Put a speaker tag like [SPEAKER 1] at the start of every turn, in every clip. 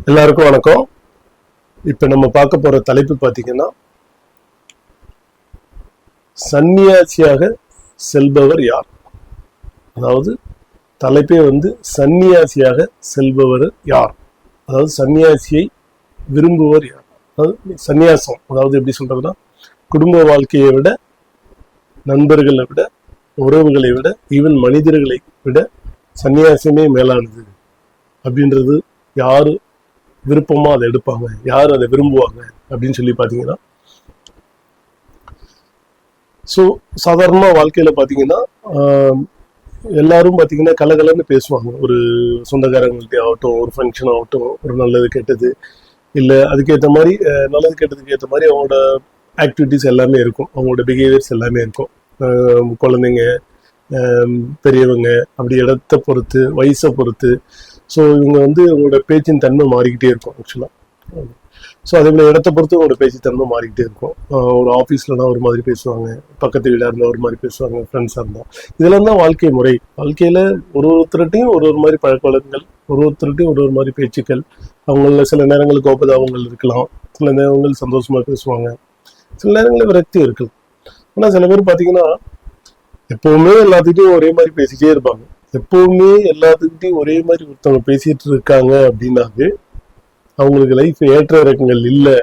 [SPEAKER 1] எல்லாருக்கும் வணக்கம். இப்ப நம்ம பார்க்க போற தலைப்பு பாத்தீங்கன்னா, சன்னியாசியாக செல்பவர் யார்? அதாவது தலைப்பே சன்னியாசியாக செல்பவர் யார், அதாவது சன்னியாசியை விரும்புவர் யார். அதாவது சன்னியாசம், அதாவது எப்படி சொல்றதுன்னா, குடும்ப வாழ்க்கையை விட, நண்பர்களை விட, உறவுகளை விட, ஈவன் மனிதர்களை விட சன்னியாசமே மேலானது அப்படின்றது யாரு விருப்பமா அதை எடுப்பாங்க, யார் அதை விரும்புவாங்க அப்படின்னு சொல்லி பாத்தீங்கன்னா, ஸோ சாதாரண வாழ்க்கையில பாத்தீங்கன்னா எல்லாரும் பாத்தீங்கன்னா கலகலன்னு பேசுவாங்க. ஒரு சொந்தக்காரங்கள்ட்ட ஆகட்டும், ஒரு ஃபங்க்ஷன் ஆகட்டும், ஒரு நல்லது கெட்டது, இல்லை அதுக்கேற்ற மாதிரி நல்லது கெட்டதுக்கு ஏற்ற மாதிரி அவங்களோட ஆக்டிவிட்டிஸ் எல்லாமே இருக்கும், அவங்களோட பிஹேவியர்ஸ் எல்லாமே இருக்கும். குழந்தைங்க, பெரியவங்க, அப்படி இடத்தை பொறுத்து, வயசை பொறுத்து. ஸோ இவங்க உங்களோட பேச்சின் தன்மை மாறிக்கிட்டே இருக்கும் ஆக்சுவலாக. ஸோ அதே போல் இடத்த பொறுத்து உங்களோட பேச்சு தன்மை மாறிக்கிட்டே இருக்கும். ஒரு ஆஃபீஸ்லனா ஒரு மாதிரி பேசுவாங்க, பக்கத்து வீடாக இருந்தால் ஒரு மாதிரி பேசுவாங்க, ஃப்ரெண்ட்ஸாக இருந்தால். இதெல்லாம் தான் வாழ்க்கை முறை. வாழ்க்கையில் ஒருத்தர்கிட்டையும் ஒரு மாதிரி பழக்க வழக்கங்கள், ஒருத்தர்கிட்டையும் ஒரு மாதிரி பேச்சுக்கள். அவங்கள சில நேரங்கள் கோபதாபங்கள் இருக்கலாம், சில நேரங்கள் சந்தோஷமாக பேசுவாங்க, சில நேரங்களில் விரக்தி இருக்கலாம். ஆனால் சில பேர் பார்த்தீங்கன்னா எப்பவுமே எல்லாத்துக்கிட்டையும் ஒரே மாதிரி பேசிட்டே இருப்பாங்க. எப்பவுமே எல்லாத்துக்கிட்டையும் ஒரே மாதிரி ஒருத்தவங்க பேசிட்டு இருக்காங்க அப்படின்னாவே அவங்களுக்கு லைஃப் ஏற்ற இறக்கங்கள் இல்லை,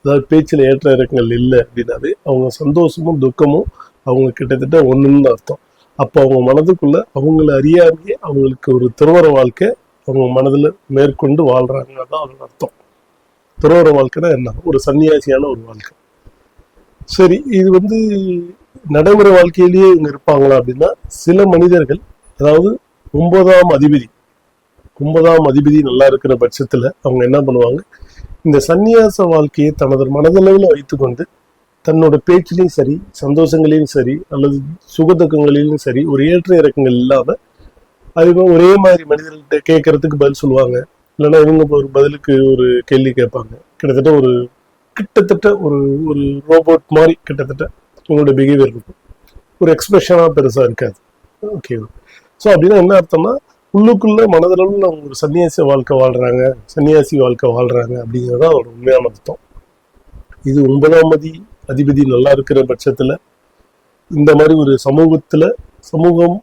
[SPEAKER 1] அதாவது பேச்சில் ஏற்ற இறக்கங்கள் இல்லை அப்படின்னாவே அவங்க சந்தோஷமும் துக்கமும் அவங்க கிட்டத்தட்ட ஒண்ணுன்னு அர்த்தம். அப்போ அவங்க மனதுக்குள்ள அவங்கள அறியாமையே அவங்களுக்கு ஒரு துறவற வாழ்க்கை அவங்க மனதில் மேற்கொண்டு வாழ்றாங்கன்னு தான் அதோட அர்த்தம். துறவற வாழ்க்கைன்னா என்ன? ஒரு சன்னியாசியான ஒரு வாழ்க்கை. சரி, இது நடைமுறை வாழ்க்கையிலேயே இவங்க இருப்பாங்களா அப்படின்னா, சில மனிதர்கள், அதாவது ஒன்பதாம் அதிபதி நல்லா இருக்கிற பட்சத்துல அவங்க என்ன பண்ணுவாங்க, இந்த சந்நியாச வாழ்க்கையை தனது மனதளவில் வைத்துக்கொண்டு தன்னோட பேச்சிலையும் சரி, சந்தோஷங்களையும் சரி, அல்லது சுகதுக்கங்களிலும் சரி, ஒரு ஏற்ற இறக்கங்கள் இல்லாம அதுவும் ஒரே மாதிரி மனிதர்கள்ட்ட கேட்கறதுக்கு பதில் சொல்லுவாங்க. இல்லைன்னா இவங்க ஒரு பதிலுக்கு ஒரு கேள்வி கேட்பாங்க. கிட்டத்தட்ட ஒரு ஒரு ரோபோட் மாதிரி கிட்டத்தட்ட உங்களோட பிஹேவியர் இருக்கும். ஒரு எக்ஸ்பிரஷனா பெருசா இருக்காது. ஓகே, ஸோ அப்படின்னா என்ன அர்த்தம்னா, உள்ளுக்குள்ள மனதளவில் அவங்க ஒரு சன்னியாசி வாழ்க்கை வாழ்றாங்க அப்படிங்கிறது அதோட உண்மையான அர்த்தம். இது 9ஆம் அதிபதி நல்லா இருக்கிற பட்சத்துல இந்த மாதிரி ஒரு சமூகம்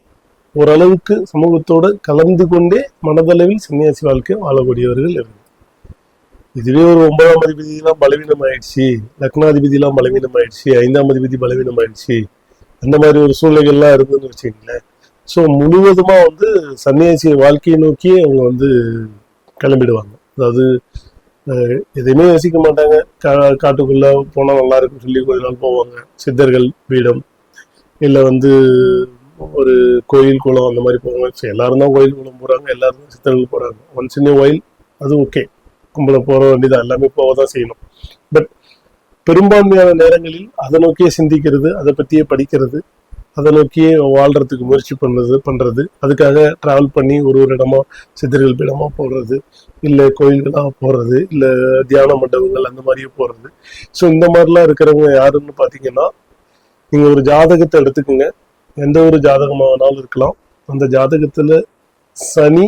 [SPEAKER 1] ஓரளவுக்கு சமூகத்தோட கலந்து கொண்டே மனதளவில் சன்னியாசி வாழ்க்கை வாழக்கூடியவர்கள் இருக்கு. இதுவே ஒரு 9ஆம் அதிபதியெல்லாம் பலவீனம் ஆயிடுச்சு, லக்னாதிபதியெல்லாம் பலவீனம் ஆயிடுச்சு, 5ஆம் அதிபதி பலவீனம் ஆயிடுச்சு, அந்த மாதிரி ஒரு சூழ்நிலைகள்லாம் இருந்துன்னு வச்சுக்கீங்களேன். ஸோ முழுவதுமா சன்னியாசி வாழ்க்கையை நோக்கியே அவங்க கிளம்பிடுவாங்க. அதாவது எதையுமே யோசிக்க மாட்டாங்க. காட்டுக்குள்ள போனா நல்லா இருக்குன்னு சொல்லி கொஞ்ச நாள் போவாங்க. சித்தர்கள் பீடம், இல்லை ஒரு கோயில் குளம், அந்த மாதிரி போவாங்க. ஸோ எல்லாரும் தான் கோயில் குளம் போறாங்க, எல்லாரும் தான் சித்தர்கள் போறாங்க. ஒன்ஸ் இன் ஒயில் அது ஓகே, கும்பலை போற வேண்டியதான், எல்லாமே போகதான் செய்யணும். பட் பெரும்பான்மையான நேரங்களில் அதை நோக்கியே சிந்திக்கிறது, அதை பத்தியே படிக்கிறது, அதை நோக்கியே வாழ்றதுக்கு முயற்சி பண்றது, அதுக்காக டிராவல் பண்ணி ஒரு இடமா சித்தர்கள் பீடமா போடுறது, இல்லை கோயில்களா போறது, இல்லை தியான மண்டபங்கள் அந்த மாதிரியே போறது. ஸோ இந்த மாதிரிலாம் இருக்கிறவங்க யாருன்னு பார்த்தீங்கன்னா, நீங்க ஒரு ஜாதகத்தை எடுத்துக்கோங்க, எந்த ஒரு ஜாதகமானாலும் இருக்கலாம். அந்த ஜாதகத்துல சனி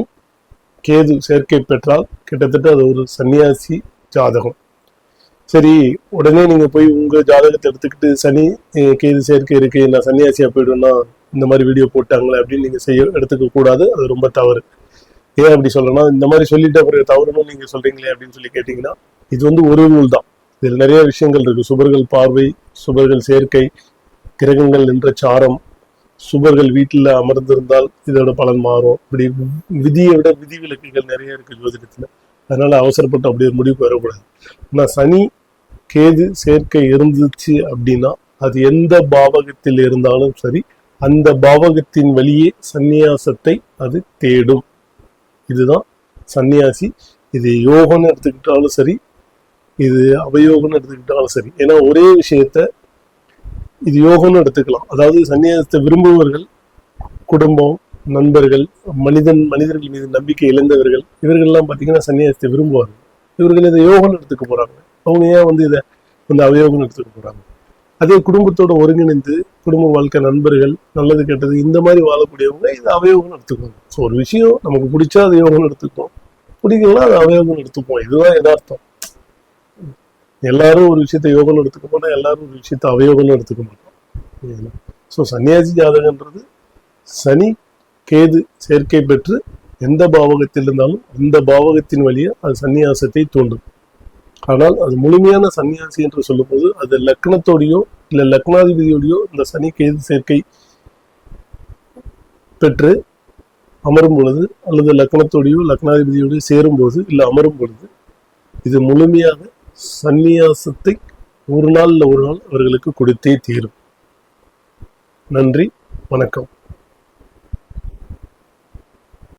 [SPEAKER 1] கேது சேர்க்கை பெற்றால் கிட்டத்தட்ட அது ஒரு சன்னியாசி ஜாதகம். சரி, உடனே நீங்க போய் உங்க ஜாதகத்தை எடுத்துக்கிட்டு சனி கேது சேர்க்கை இருக்கு, நான் சன்னியாசியா போயிடுவேன்னா இந்த மாதிரி வீடியோ போட்டாங்களே அப்படின்னு நீங்க எடுத்துக்க கூடாது. அது ரொம்ப தவறு. ஏன் அப்படி சொல்லணும்னா, இந்த மாதிரி சொல்லிட்டு அப்புறம் தவறுன்னு நீங்க சொல்றீங்களே அப்படின்னு சொல்லி கேட்டீங்கன்னா, இது ஒரு ரூல் தான். இதில் நிறைய விஷயங்கள் இருக்கு. சுபர்கள் பார்வை, சுபர்கள் சேர்க்கை, கிரகங்கள் நின்ற சாரம், சுபர்கள் வீட்டில் அமர்ந்திருந்தால் இதோட பலன் மாறும். இப்படி விதியை விட விதிவிலக்குகள் நிறைய இருக்கு ஜோதிடத்துல. அதனால அவசரப்பட்டு அப்படி ஒரு முடிவுக்கு வரக்கூடாது. ஆனால் சனி கேது சேர்க்கை இருந்துச்சு அப்படின்னா அது எந்த பாவகத்தில் இருந்தாலும் சரி, அந்த பாவகத்தின் வழியே சந்நியாசத்தை அது தேடும். இதுதான் சன்னியாசி. இது யோகம்னு எடுத்துக்கிட்டாலும் சரி, இது அவயோகம்னு எடுத்துக்கிட்டாலும் சரி. ஏன்னா ஒரே விஷயத்த இது யோகம்னு எடுத்துக்கலாம். அதாவது சன்னியாசத்தை விரும்புபவர்கள், குடும்பம், நண்பர்கள், மனிதர்கள் மீது நம்பிக்கை இழந்தவர்கள், இவர்கள்லாம் பார்த்தீங்கன்னா சன்னியாசத்தை விரும்புவாங்க. இவர்கள் இதை யோகம்னு எடுத்துக்க போறாங்க. அவங்க ஏன் இதை அவயோகம்னு எடுத்துக்க போறாங்க? அதே குடும்பத்தோட ஒருங்கிணைந்து குடும்ப வாழ்க்கை, நண்பர்கள், நல்லது கெட்டது இந்த மாதிரி வாழக்கூடியவங்க இது அவயோகம்னு எடுத்துக்குவாங்க. ஸோ ஒரு விஷயம் நமக்கு பிடிச்சா அது யோகம்னு எடுத்துக்குவோம், பிடிக்கலன்னா அது அவயோகம் எடுத்துப்போம். இதுதான் யதார்த்தம். எல்லாரும் ஒரு விஷயத்த யோகம்னு எடுத்துக்க மாட்டோம், எல்லாரும் ஒரு விஷயத்த அவயோகம்னு எடுத்துக்க மாட்டோம். ஸோ சன்னியாசி ஜாதகன்றது சனி கேது சேர்க்கை பெற்று எந்த பாவகத்தில் இருந்தாலும் அந்த பாவகத்தின் வழியே அது சன்னியாசத்தை தூண்டும். ஆனால் அது முழுமையான சன்னியாசி என்று சொல்லும்போது அது லக்னத்தோடையோ இல்ல லக்னாதிபதியோடையோ இந்த சனி கேது சேர்க்கை பெற்று அமரும் பொழுது அல்லது லக்னத்தோடையோ லக்னாதிபதியோடையோ சேரும் போது இல்ல அமரும் பொழுது இது முழுமையாக சந்நியாசத்தை ஒரு நாள் அவர்களுக்கு கொடுத்தே தீரும். நன்றி, வணக்கம்.